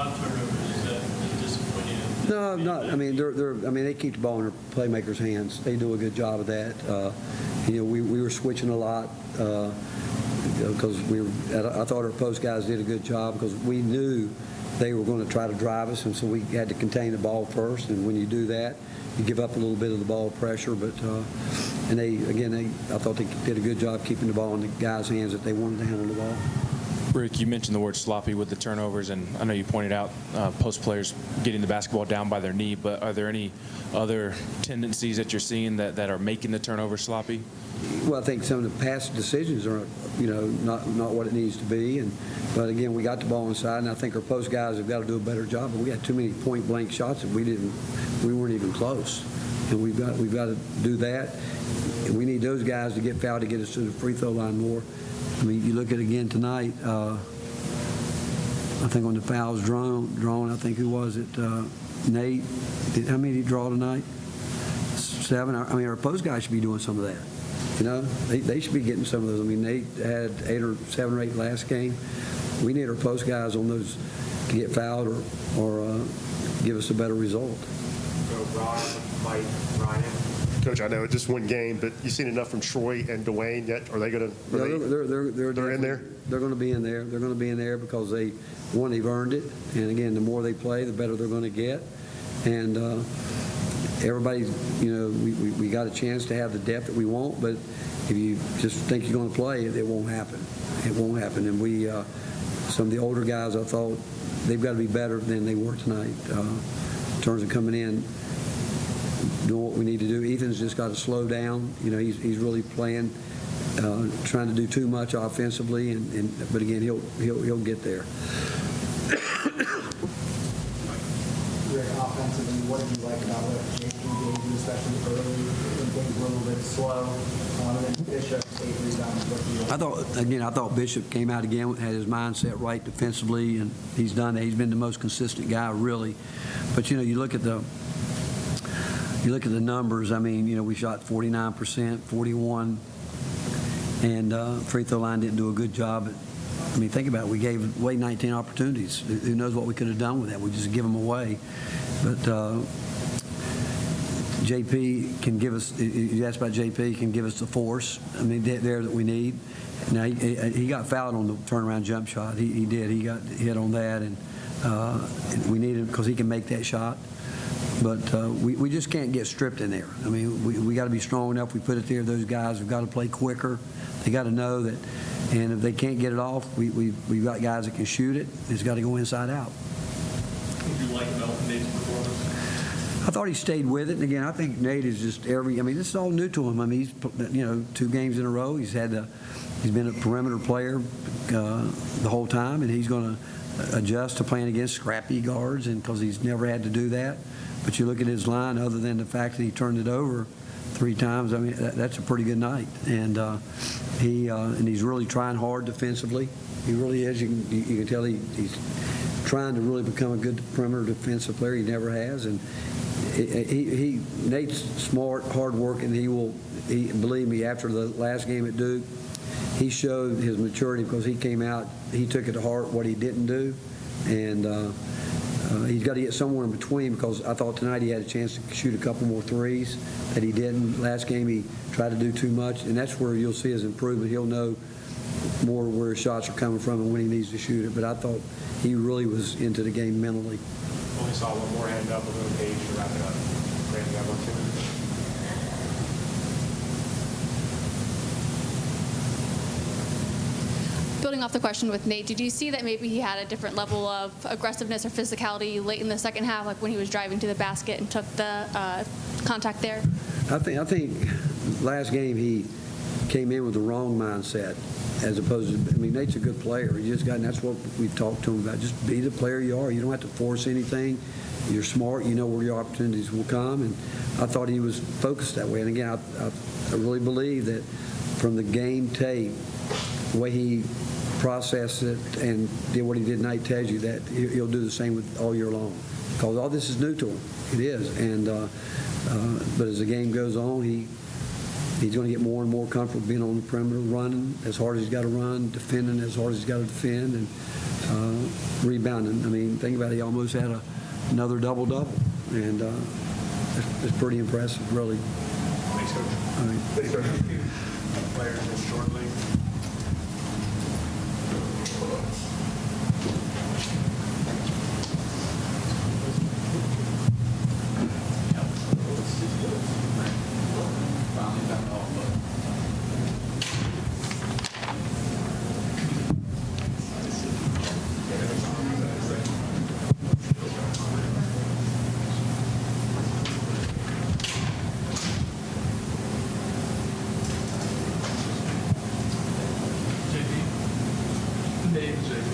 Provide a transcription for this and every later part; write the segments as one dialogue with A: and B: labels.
A: lot of turnovers. Is that disappointing?
B: No, not. I mean, they keep the ball in their playmakers' hands. They do a good job of that. We were switching a lot because I thought our post guys did a good job because we knew they were going to try to drive us, and so we had to contain the ball first. And when you do that, you give up a little bit of the ball pressure. But I thought they did a good job keeping the ball in the guys' hands that they wanted to handle the ball.
C: Rick, you mentioned the word sloppy with the turnovers, and I know you pointed out post players getting the basketball down by their knee, but are there any other tendencies that you're seeing that are making the turnover sloppy?
B: Well, I think some of the pass decisions are, not what it needs to be. But again, we got the ball inside, and I think our post guys have got to do a better job. But we had too many point blank shots that we weren't even close, and we've got to do that. And we need those guys to get fouled to get us to the free throw line more. I mean, you look at it again tonight. I think on the fouls drawn, I think who was it? Nate. How many did he draw tonight? 7. I mean, our post guys should be doing some of that. They should be getting some of those. I mean, Nate had 7 or 8 last game. We need our post guys on those to get fouled or give us a better result.
D: So Ron, Mike, Ryan. Coach, I know it's just one game, but you've seen enough from Troy and Dwayne yet? Are they going to? They're in there. They're
B: going to be in there. They're going to be in there because they've earned it. And again, the more they play, the better they're going to get. And everybody, we got a chance to have the depth that we want. But if you just think you're going to play, it won't happen. It won't happen. And some of the older guys, I thought they've got to be better than they were tonight in terms of coming in. Doing what we need to do. Ethan's just got to slow down. He's really playing, trying to do too much offensively, but again, he'll get there.
E: Rick, offensively, what did you like about what JP gave you, especially early when things were a little bit slow? And then Bishop, 8 rebounds. What do you like?
B: I thought Bishop came out again, had his mindset right defensively, and he's done that. He's been the most consistent guy, really. But you look at the numbers. I mean, we shot 49%, 41, and free throw line didn't do a good job. I mean, think about it. We gave away 19 opportunities. Who knows what we could have done with that? We just give them away. But JP can give us. You asked about JP, can give us the force. I mean, there that we need. Now he got fouled on the turnaround jump shot. He did. He got hit on that, and we need him because he can make that shot. But we just can't get stripped in there. I mean, we got to be strong enough. We put it there. Those guys have got to play quicker. They got to know that. And if they can't get it off, we've got guys that can shoot it. It's got to go inside out.
A: What did you like about Nate's performance?
B: I thought he stayed with it. And again, I think Nate is just this is all new to him. I mean, he's 2 games in a row. He's been a perimeter player the whole time, and he's going to adjust to playing against scrappy guards, and because he's never had to do that. But you look at his line, other than the fact that he turned it over 3 times, I mean, that's a pretty good night. And he's really trying hard defensively. He really is. You can tell he's trying to really become a good perimeter defensive player. He never has. And Nate's smart, hard working. Believe me, after the last game at Duke, he showed his maturity because he came out, he took it to heart what he didn't do. And he's got to get somewhere in between, because I thought tonight he had a chance to shoot a couple more threes that he didn't. Last game he tried to do too much, and that's where you'll see his improvement. He'll know more where his shots are coming from and when he needs to shoot it. But I thought he really was into the game mentally.
D: Only saw one more hand up, a little page to wrap it up. Brandon, you have one too?
F: Building off the question with Nate, did you see that maybe he had a different level of aggressiveness or physicality late in the second half, like when he was driving to the basket and took the contact there?
B: I think last game he came in with the wrong mindset, as opposed to, I mean, Nate's a good player. And that's what we've talked to him about. Just be the player you are. You don't have to force anything. You're smart. You know where your opportunities will come. And I thought he was focused that way. And again, I really believe that from the game tape, the way he processed it and did what he did tonight tells you that he'll do the same with all year long, because all this is new to him. It is. And but as the game goes on, he's going to get more and more comfortable being on the perimeter, running as hard as he's got to run, defending as hard as he's got to defend, and rebounding. I mean, think about it, he almost had another double-double, and it's pretty impressive, really.
D: Thanks, Coach.
B: I mean,
D: Thanks, Coach. Players in shortly.
A: Nate and JP.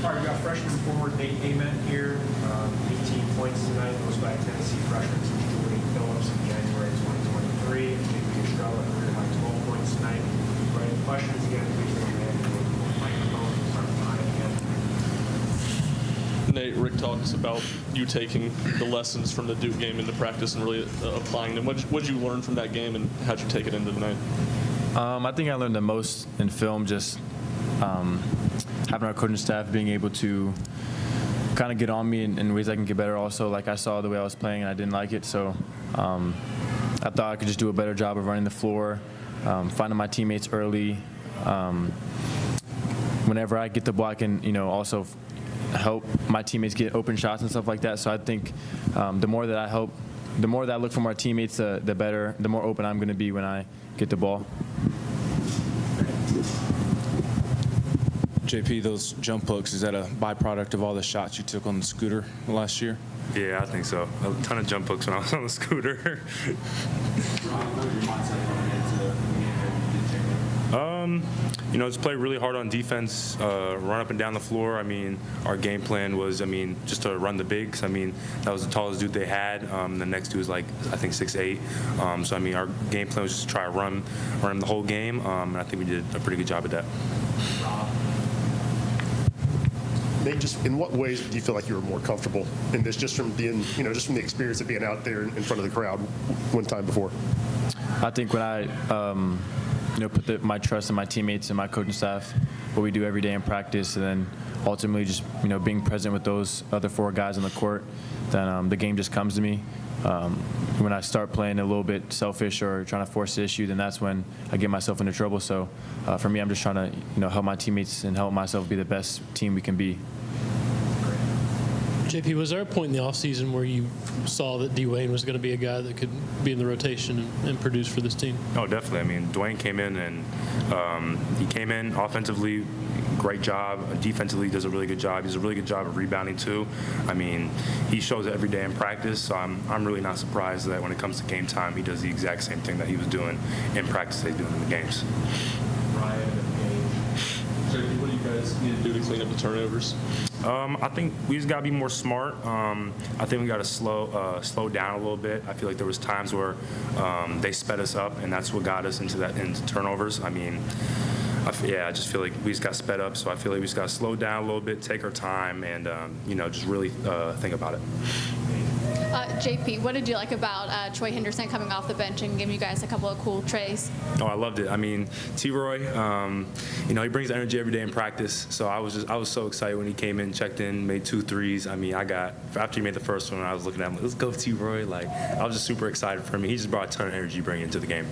G: All right, we got freshman forward Nate Ament here, 18 points tonight, goes by Tennessee freshman since joining Phillips in January 2023. And JP Estrella, career high 12 points tonight. Right, questions again, please raise your hand. Microphone, start behind again.
A: Nate, Rick talks about you taking the lessons from the Duke game into practice and really applying them. What did you learn from that game, and how'd you take it into tonight?
H: I think I learned the most in film, just having our coaching staff being able to kind of get on me in ways I can get better also. Like, I saw the way I was playing and I didn't like it, so I thought I could just do a better job of running the floor, finding my teammates early. Whenever I get the ball, I can, also help my teammates get open shots and stuff like that. So I think the more that I look from our teammates, the more open I'm going to be when I get the ball.
C: JP, those jump hooks, is that a byproduct of all the shots you took on the scooter last year?
I: Yeah, I think so. A ton of jump hooks when I was on the scooter. Just play really hard on defense, run up and down the floor. I mean, our game plan was, just to run the bigs. That was the tallest dude they had. The next dude was I think 6'8". Our game plan was just to try to run the whole game, and I think we did a pretty good job at that.
D: Nate, just in what ways do you feel like you were more comfortable in this, just from being, just from the experience of being out there in front of the crowd one time before?
H: I think when I, put my trust in my teammates and my coaching staff, what we do every day in practice, and then ultimately just, being present with those other four guys on the court, then the game just comes to me. When I start playing a little bit selfish or trying to force the issue, then that's when I get myself into trouble. So for me, I'm just trying to, help my teammates and help myself be the best team we can be.
J: JP, was there a point in the offseason where you saw that Dwayne was going to be a guy that could be in the rotation and produce for this team?
I: Oh, definitely. Dwayne came in, and he came in offensively, great job. Defensively, does a really good job. He does a really good job of rebounding, too. He shows it every day in practice, so I'm really not surprised that when it comes to game time, he does the exact same thing that he was doing in practice that he's doing in the games.
A: Ryan and Gage. JP, what do you guys need to do to clean up the turnovers?
I: I think we just got to be more smart. I think we got to slow down a little bit. I feel like there was times where they sped us up, and that's what got us into turnovers. I just feel like we just got sped up, so I feel like we just got to slow down a little bit, take our time, and just really think about it.
F: JP, what did you like about Troy Henderson coming off the bench and giving you guys a couple of cool trays?
I: Oh, I loved it. T-Roy, he brings energy every day in practice. So I was so excited when he came in, checked in, made 2 threes. After he made the first one, I was looking at him, let's go T-Roy. I was just super excited for him. He just brought a ton of energy bringing into the game.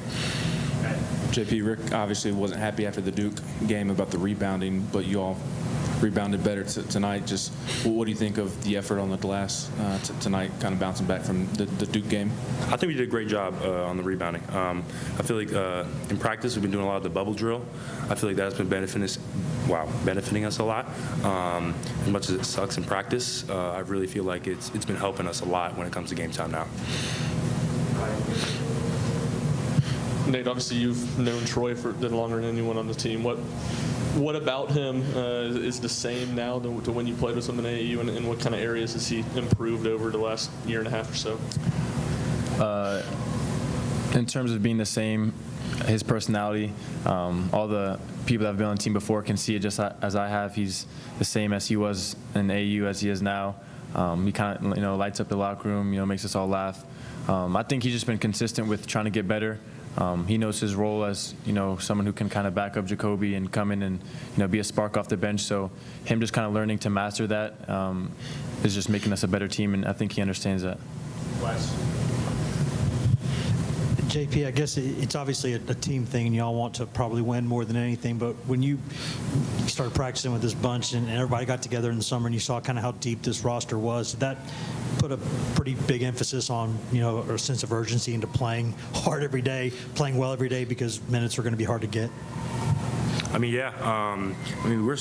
C: JP, Rick obviously wasn't happy after the Duke game about the rebounding, but you all rebounded better tonight. Just what do you think of the effort on the glass tonight, kind of bouncing back from the Duke game?
I: I think we did a great job on the rebounding. I feel like in practice we've been doing a lot of the bubble drill. I feel like that's been benefiting us a lot. As much as it sucks in practice, I really feel like it's been helping us a lot when it comes to game time now.
A: Nate, obviously you've known Troy for longer than anyone on the team. What about him is the same now to when you played with him in AAU, and what kind of areas has he improved over the last year and a half or so?
H: In terms of being the same, his personality, all the people that have been on the team before can see it just as I have. He's the same as he was in AU as he is now. He kind of, lights up the locker room, makes us all laugh. I think he's just been consistent with trying to get better. He knows his role as, someone who can kind of back up Jacoby and come in and, be a spark off the bench. So him just kind of learning to master that is just making us a better team, and I think he understands that.
K: JP, I guess it's obviously a team thing, and y'all want to probably win more than anything. But when you started practicing with this bunch and everybody got together in the summer and you saw kind of how deep this roster was, did that put a pretty big emphasis on, a sense of urgency into playing hard every day, playing well every day, because minutes are going to be hard to get?
I: I mean, yeah. We're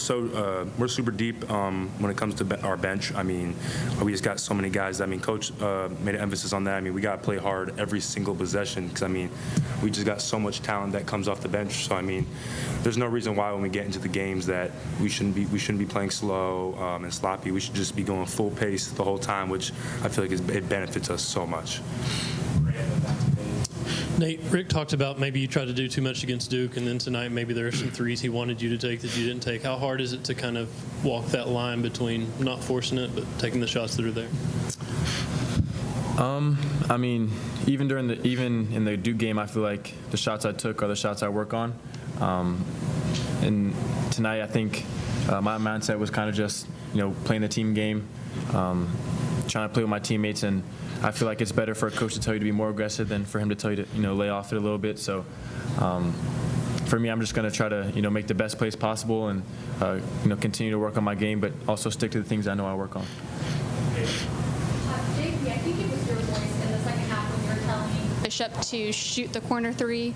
I: super deep when it comes to our bench. We just got so many guys. Coach made an emphasis on that. We got to play hard every single possession because, we just got so much talent that comes off the bench. So, there's no reason why when we get into the games that we shouldn't be playing slow and sloppy. We should just be going full pace the whole time, which I feel like it benefits us so much.
J: Nate, Rick talked about maybe you tried to do too much against Duke, and then tonight maybe there are some threes he wanted you to take that you didn't take. How hard is it to kind of walk that line between not forcing it but taking the shots that are there?
H: Even in the Duke game, I feel like the shots I took are the shots I work on. And tonight, I think my mindset was kind of just playing the team game, trying to play with my teammates, and I feel like it's better for a coach to tell you to be more aggressive than for him to tell you to lay off it a little bit. So for me, I'm just going to try to make the best plays possible and continue to work on my game, but also stick to the things I know I work on.
F: JP, I think it was your voice in the second half when you were telling Bishop to shoot the corner three.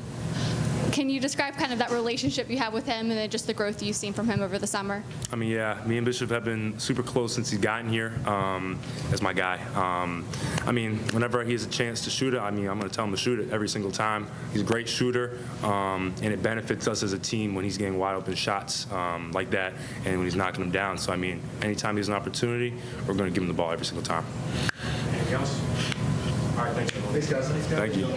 F: Can you describe kind of that relationship you have with him and then just the growth you've seen from him over the summer?
I: Yeah, me and Bishop have been super close since he's gotten here as my guy. Whenever he has a chance to shoot it, I'm going to tell him to shoot it every single time. He's a great shooter, and it benefits us as a team when he's getting wide open shots like that and when he's knocking them down. So, anytime there's an opportunity, we're going to give him the ball every single time.
G: Anything else? All right, thanks, everyone.
D: Thanks, guys.
I: Thank you.